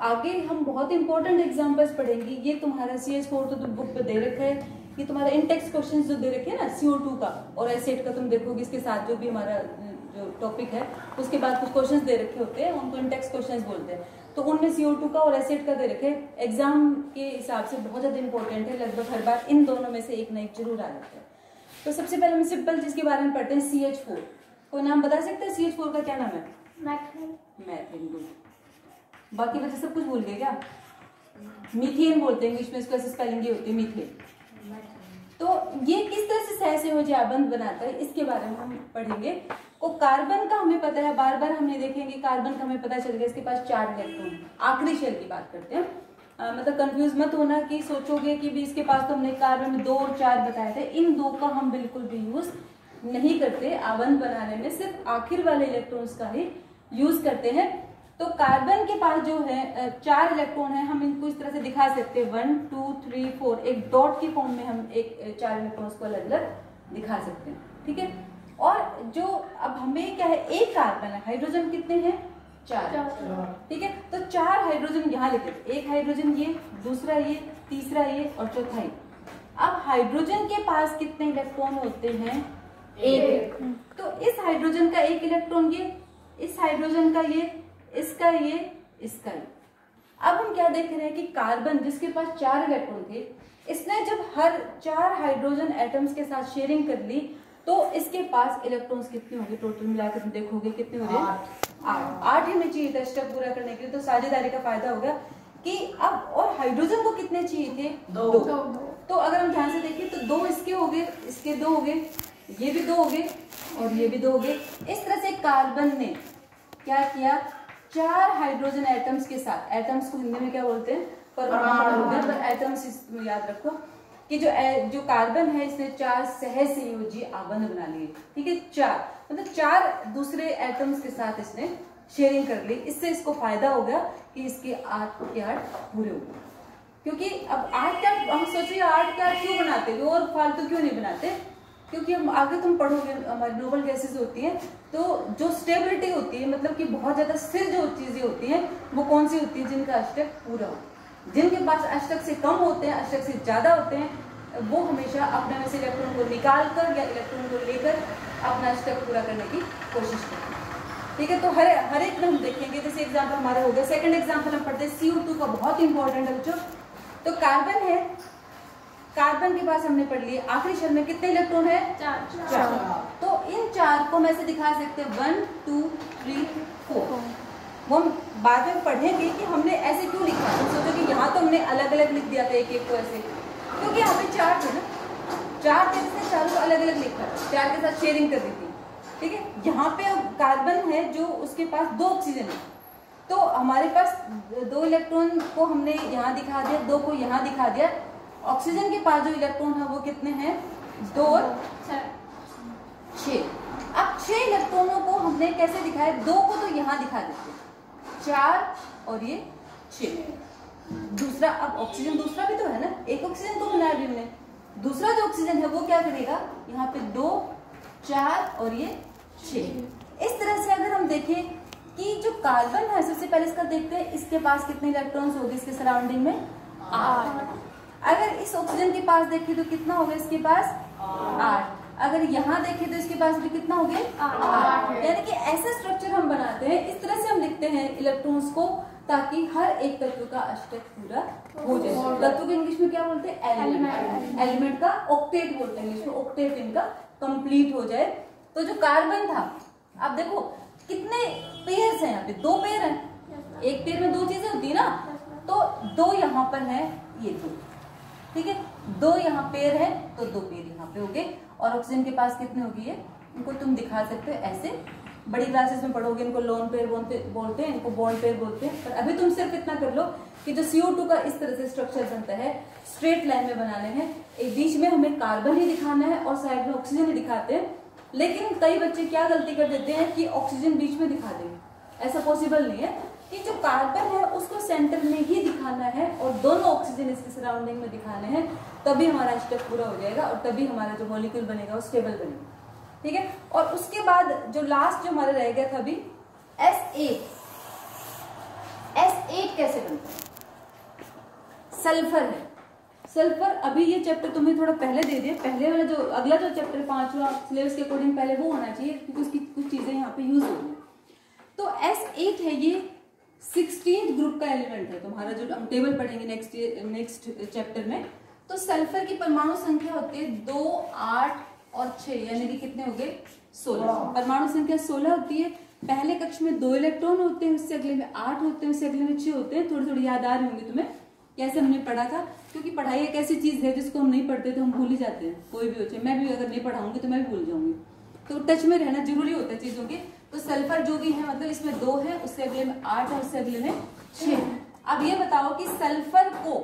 आगे हम बहुत इंपॉर्टेंट एग्जांपल्स पढ़ेंगे। ये तुम्हारा CH4 तो तुम बुक पे दे रखा है, ये तुम्हारा इंटेक्स क्वेश्चंस जो दे रखे हैं ना CO2 का और एसिड का, तुम देखोगे इसके साथ जो भी हमारा जो टॉपिक है उसके बाद कुछ क्वेश्चंस दे रखे होते हैं, उनको इंटेक्स क्वेश्चंस बोलते हैं। तो उनमें CO2 का और एसिड का दे रखे एग्जाम के हिसाब से बहुत ज्यादा इंपॉर्टेंट है, लगभग हर बार इन दोनों में से एक ना एक जरूर आ जाता है। तो सबसे पहले हम सिंपल जिसके बारे में पढ़ते हैं CH4। कोई नाम बता सकते हैं CH4 का क्या नाम है? मैथिन। बाकी बच्चे सब कुछ भूल गए क्या? मीथेन बोलते हैं इंग्लिश में, इसको ऐसे स्पेलिंग होती है मीथेन। तो ये किस तरह से सहसंयोजी आबंध बनाता है इसके बारे में हम पढ़ेंगे। को कार्बन का हमें पता है, बार बार हमने देखेंगे कार्बन का हमें पता चल गया इसके पास 4 इलेक्ट्रॉन है। आखिरी शेल की बात करते हैं, मतलब कंफ्यूज मत होना कि सोचोगे कि भी इसके पास तो हमने कार्बन में 2 और 4 बताए थे। इन 2 का हम बिल्कुल भी यूज नहीं करते आबंध बनाने में, सिर्फ आखिर वाले इलेक्ट्रॉन्स का ही यूज करते हैं। तो कार्बन के पास जो है 4 इलेक्ट्रॉन है, हम इनको इस तरह से दिखा सकते हैं 1 2 3 4, एक डॉट की फॉर्म में हम एक 4 इलेक्ट्रॉन्स को अलग अलग दिखा सकते हैं, ठीक है। और जो अब हमें क्या है, एक कार्बन है, हाइड्रोजन कितने हैं? 4, ठीक है। तो 4 हाइड्रोजन यहाँ लिखे थे, एक हाइड्रोजन ये, दूसरा ये, तीसरा ये और चौथा ये। अब हाइड्रोजन के पास कितने इलेक्ट्रॉन होते हैं? एक। तो इस हाइड्रोजन का एक इलेक्ट्रॉन ये, इस हाइड्रोजन का ये, इसका ये, इसका ये। अब हम क्या देख रहे हैं कि कार्बन जिसके पास 4 इलेक्ट्रॉन थे, इसने जब हर 4 हाइड्रोजन एटम्स के साथ शेयरिंग कर ली तो इसके पास इलेक्ट्रॉन्स कितने होंगे टोटल मिलाकर देखोगे कितने हो रहे हैं? 8 ही में चाहिए था स्टेप पूरा करने के लिए। तो साझेदारी का फायदा हो गया कि अब, और हाइड्रोजन को कितने चाहिए थे? 2। तो अगर हम ध्यान से देखें तो 2 इसके हो गए, इसके 2 हो गए, ये भी 2 हो गए और ये भी 2 हो गए। इस तरह से कार्बन ने क्या किया, 4 हाइड्रोजन एटम्स के साथ, एटम्स को हिंदी में क्या बोलते हैं? परमाणु। पर एटम्स याद रखो कि जो कार्बन है इसने 4 सहसंयोजी आबंध बना लिए, ठीक है। 4 मतलब 4 दूसरे एटम्स के साथ इसने शेयरिंग कर ली। इससे इसको फायदा हो गया कि इसके 8 के 8 पूरे हो गए। क्योंकि अब 8 क्या, हम सोचिए 8 के 8 क्यों बनाते, वो और फालतू क्यों नहीं बनाते? क्योंकि हम आगे तुम पढ़ोगे हमारी नोबल गैसेस होती हैं, तो जो स्टेबिलिटी होती है, मतलब कि बहुत ज्यादा स्थिर जो चीजें होती हैं, वो कौन सी होती है? जिनका अष्टक पूरा हो। जिनके पास अष्टक से कम होते हैं, अष्टक से ज्यादा होते हैं, वो हमेशा अपने में से इलेक्ट्रॉन को निकाल कर या इलेक्ट्रॉन को लेकर अपना अष्टक पूरा करने की कोशिश करते हैं, ठीक है। तो हर एक में हम देखेंगे। जैसे एग्जाम्पल हमारे हो गया, सेकंड एग्जाम्पल हम पढ़ते हैं CO2 का, बहुत इंपॉर्टेंट है बच्चों। तो कार्बन है, कार्बन के पास हमने पढ़ लिया आखिरी शेल में कितने इलेक्ट्रॉन है? 4। तो इन 4 को मैं से दिखा सकते हैं 1 2 3 4। वो हम बाद में पढ़ेंगे कि हमने ऐसे क्यों लिखा। तो सोचो कि यहाँ तो हमने अलग अलग लिख दिया था एक एक को ऐसे, क्योंकि यहाँ पे 4 थे ना, 4 थे, इसने 4 को अलग अलग लिखा, 4 के साथ शेयरिंग कर दी थी, ठीक है। यहाँ पे अब कार्बन है जो उसके पास 2 ऑक्सीजन है, तो हमारे पास 2 इलेक्ट्रॉन को हमने यहाँ दिखा दिया, 2 को यहाँ दिखा दिया। ऑक्सीजन के पास जो इलेक्ट्रॉन है वो कितने हैं? 2 और 6। अब 6 इलेक्ट्रॉनों को हमने कैसे दिखाया? 2 को तो यहाँ दिखा देते, 4 और ये 6। दूसरा, अब ऑक्सीजन दूसरा भी तो है ना, एक ऑक्सीजन को बनाया भी हमने, दूसरा जो ऑक्सीजन है वो क्या करेगा? यहाँ पे 2 4 और ये 6। इस तरह से अगर हम देखें कि जो कार्बन है, सबसे पहले इसका देखते हैं, इसके पास कितने इलेक्ट्रॉन्स होंगे इसके सराउंडिंग में? 8। अगर इस ऑक्सीजन के पास देखें तो कितना होगा इसके पास? 8। अगर यहाँ देखें तो इसके पास भी कितना हो गया? 8। यानी कि ऐसा स्ट्रक्चर हम बनाते हैं, इस तरह से हम लिखते हैं इलेक्ट्रॉन्स को, ताकि हर एक तत्व का अष्टक पूरा हो जाए। तत्व को इंग्लिश में क्या बोलते हैं? एलिमेंट। एलिमेंट का ऑक्टेट बोलते हैं इंग्लिश में, ऑक्टेट इनका कंप्लीट हो जाए। तो जो कार्बन था, आप देखो कितने पेयर्स हैं यहाँ पे? 2 पेयर हैं, एक पेयर में 2 चीजें होती है ना, तो 2 यहाँ पर है, ये 2, ठीक है। 2 यहाँ पेयर है तो 2 पेयर यहाँ पे हो गए। और ऑक्सीजन के पास कितने होगी? ये इनको तुम दिखा सकते हो ऐसे, बड़ी क्लासेस में पढ़ोगे इनको लोन पेयर बोलते हैं, इनको बॉन्ड पेयर बोलते हैं। पर अभी तुम सिर्फ इतना कर लो कि जो CO2 का इस तरह से स्ट्रक्चर बनता है, स्ट्रेट लाइन में बनाने हैं, एक बीच में हमें कार्बन ही दिखाना है और साइड में ऑक्सीजन ही दिखाते हैं। लेकिन कई बच्चे क्या गलती कर देते हैं कि ऑक्सीजन बीच में दिखा देंगे, ऐसा पॉसिबल नहीं है। कि जो कार्बन है उसको सेंटर में ही दिखाना है और दोनों ऑक्सीजन इसके सराउंडिंग में दिखाने हैं, तभी हमारा अष्टक पूरा हो जाएगा और तभी हमारा जो मॉलिक्यूल बनेगा वो स्टेबल बनेगा, ठीक है। और उसके बाद जो लास्ट जो हमारा रह गया था अभी S8 कैसे बनता है? सल्फर है, सल्फर अभी ये चैप्टर तुम्हें थोड़ा पहले दे दिया, पहले वाला जो अगला जो चैप्टर 5वां सिलेबस के अकॉर्डिंग पहले वो होना चाहिए क्योंकि उसकी कुछ चीजें यहाँ पे यूज हो रही है। तो S8 है, ये 16th ग्रुप का एलिमेंट है तुम्हारा, जो हम टेबल पढ़ेंगे नेक्स्ट चैप्टर में। तो सल्फर की परमाणु संख्या होती है 2, 8 और 6, यानी कि कितने हो गए 16। परमाणु संख्या 16 होती है। पहले कक्ष में 2 इलेक्ट्रॉन होते हैं, उससे अगले में 8 होते हैं, उससे अगले में 6 होते हैं। थोड़ी थोड़ी याद आ रही होंगी तुम्हें कैसे हमने पढ़ा था, क्योंकि पढ़ाई एक ऐसी चीज है जिसको हम नहीं पढ़ते तो हम भूल ही जाते हैं। कोई भी हो चाहे, मैं भी अगर नहीं पढ़ाऊंगी तो मैं भी भूल जाऊंगी, तो टच में रहना जरूरी होता है चीजों के। तो सल्फर जो भी है, मतलब इसमें 2 है, उससे अगले में 8 है, उससे अगले में 6। अब ये बताओ कि सल्फर को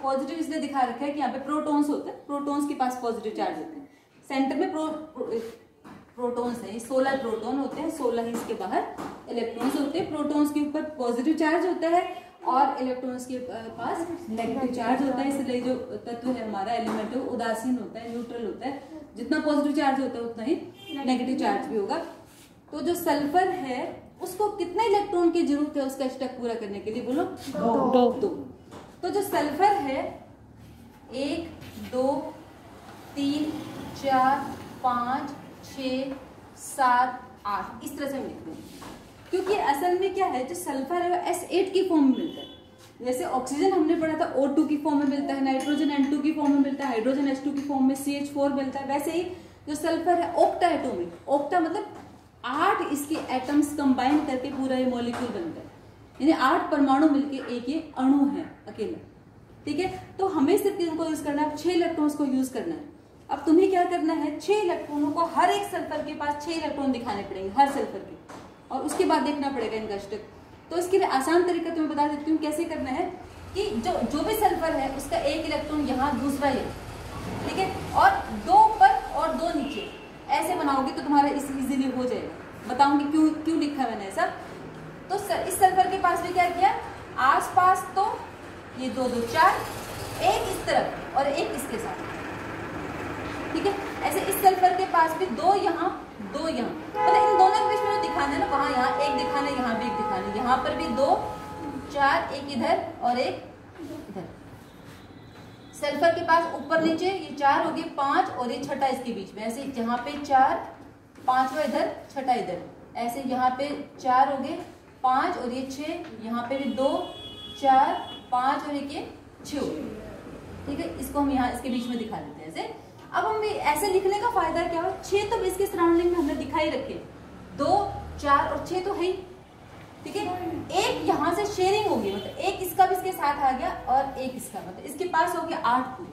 पॉजिटिव इसलिए दिखा रखा है कि यहाँ पे प्रोटॉन्स होते हैं, प्रोटॉन्स के पास पॉजिटिव चार्ज होते हैं। सेंटर में प्रोटॉन्स है, 16 प्रोटॉन होते हैं, 16 ही इसके बाहर इलेक्ट्रॉन्स होते हैं। प्रोटॉन्स के ऊपर पॉजिटिव चार्ज होता है और इलेक्ट्रॉन्स के पास नेगेटिव चार्ज होता है। इसलिए जो तत्व है हमारा एलिमेंट है वो उदासीन होता है, न्यूट्रल होता है। जितना पॉजिटिव चार्ज होता है उतना ही नेगेटिव चार्ज भी होगा। तो जो सल्फर है उसको कितने इलेक्ट्रॉन की जरूरत है उसका अष्टक पूरा करने के लिए? बोलो 2। तो जो सल्फर है 1, 2, 3, 4, 5, 6, 7, 8 इस तरह से हम लिखते हैं, क्योंकि असल में क्या है, जो सल्फर है वो S8 की फॉर्म में मिलता है। जैसे ऑक्सीजन हमने पढ़ा था O2 की फॉर्म में मिलता है, नाइट्रोजन N2 की फॉर्म में मिलता है, हाइड्रोजन H2 की फॉर्म में CH4 मिलता है। वैसे ही जो सल्फर है ऑक्टा एटॉमिक, ऑक्टा मतलब 8 इसके एटम्स कंबाइन करके पूरा ये मॉलिक्यूल बनता है, यानी 8 परमाणु मिलके एक ये अणु है अकेला। ठीक है, तो हमें सिर्फ इनको यूज करना है, 6 इलेक्ट्रॉन्स को यूज करना है। अब तुम्हें क्या करना है, 6 इलेक्ट्रॉनों को, हर एक सल्फर के पास 6 इलेक्ट्रॉन दिखाने पड़ेंगे हर सल्फर के, और उसके बाद देखना पड़ेगा इनका अष्टक। तो इसके लिए आसान तरीका तुम्हें बता देती हूँ कैसे करना है कि जो भी सल्फर है उसका 1 इलेक्ट्रॉन यहाँ, दूसरा ये, ठीक है, और 2 ऊपर और 2 नीचे, ऐसे बनाओगे तो तुम्हारा इजीली हो जाएगा। बताऊंगी क्यों लिखा है मैंने ऐसा। तो इस सल्फर के पास भी क्या किया, आसपास तो ये 2, 2, 4, एक इस तरफ और एक इसके साथ, ठीक है। ऐसे इस सल्फर के पास भी 2 यहाँ, 2 यहाँ, मतलब इन दोनों के बीच में जो दिखाना है ना, वहां यहाँ एक दिखाना है, यहाँ भी एक दिखाना है, यहाँ पर भी 2, 4, एक इधर और एक इधर। सल्फर के पास ऊपर नीचे ये 4 हो गए, 5 और ये छठा इसके बीच में, ऐसे यहाँ पे 4, 5वां इधर, छठा इधर, ऐसे यहाँ पे 4 हो गए, 5 और ये 6, यहाँ पे भी 2, 4, 5 और ये 6 हो गए, ठीक है। इसको हम यहाँ इसके बीच में दिखा देते हैं ऐसे। अब हम ऐसे लिखने का फायदा क्या हो, 6 तो इसके सराउंडिंग में हमने दिखाई रखे, 2, 4 और 6 तो है ही, ठीक है। एक यहाँ से शेयरिंग होगी, मतलब एक इसका भी इसके साथ आ गया और एक इसका, मतलब इसके पास हो गया 8 पूरे।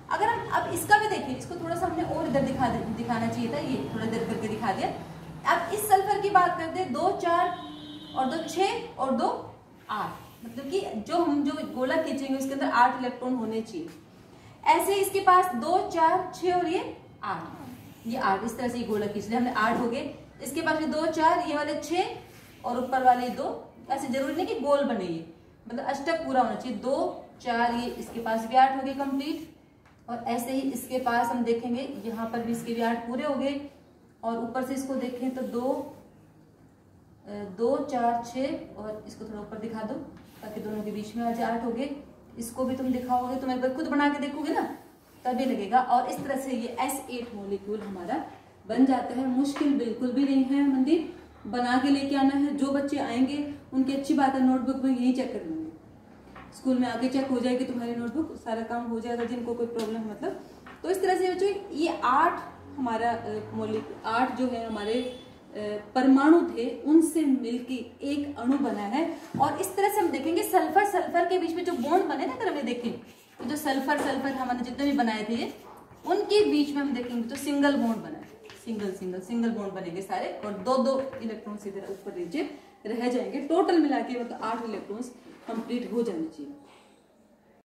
अगर हम अब इसका भी देखें, इसको थोड़ा सा हमने और इधर दिखाना चाहिए था, ये थोड़ा इधर करके दिखा दिया। अब इस सल्फर की बात करते हैं, 2, 4 और 2, 6 और 2, 8, मतलब कि जो गोला खींचेंगे उसके अंदर 8 इलेक्ट्रॉन होने चाहिए। ऐसे इसके पास 2, 4, 6 और ये 8, ये 8, इस तरह से ये गोला खींच लिया हमने, 8 हो गए। इसके पास 2, 4, ये वाले 6 और ऊपर वाले 2, ऐसे जरूरी नहीं कि गोल बने, ये मतलब अष्टक पूरा होना चाहिए। 2, 4, ये इसके पास भी 8 हो गए कंप्लीट, और ऐसे ही इसके पास हम देखेंगे यहाँ पर भी इसके भी 8 पूरे हो गए, और ऊपर से इसको देखें तो 2, 4, 6 और इसको थोड़ा ऊपर दिखा दो ताकि दोनों के बीच में आज 8 हो गए। इसको भी तुम दिखाओगे, तुम एक बार खुद बना के देखोगे ना तभी लगेगा। और इस तरह से ये S8 मॉलिक्यूल हमारा बन जाता है। मुश्किल बिल्कुल भी नहीं है मंदिर, बना के लेके आना है। जो बच्चे आएंगे उनकी अच्छी बात है, नोटबुक में यही चेक कर लेंगे, स्कूल में आके चेक हो जाएगी तुम्हारी नोटबुक, सारा काम हो जाएगा जिनको कोई प्रॉब्लम है मतलब। तो इस तरह से बच्चों ये 8 हमारा 8 जो है हमारे परमाणु थे, उनसे मिलके एक अणु बना है। और इस तरह से हम देखेंगे सल्फर के बीच में जो बॉन्ड बने ना, अगर हमें देखें तो जो सल्फर हमने जितने भी बनाए थे उनके बीच में हम देखेंगे तो सिंगल बॉन्ड बना है, सिंगल बॉन्ड बनेंगे सारे, और 2 इलेक्ट्रॉन्स इधर ऊपर नीचे रह जाएंगे। टोटल मिला के मतलब 8 इलेक्ट्रॉन्स कंप्लीट हो जाने चाहिए।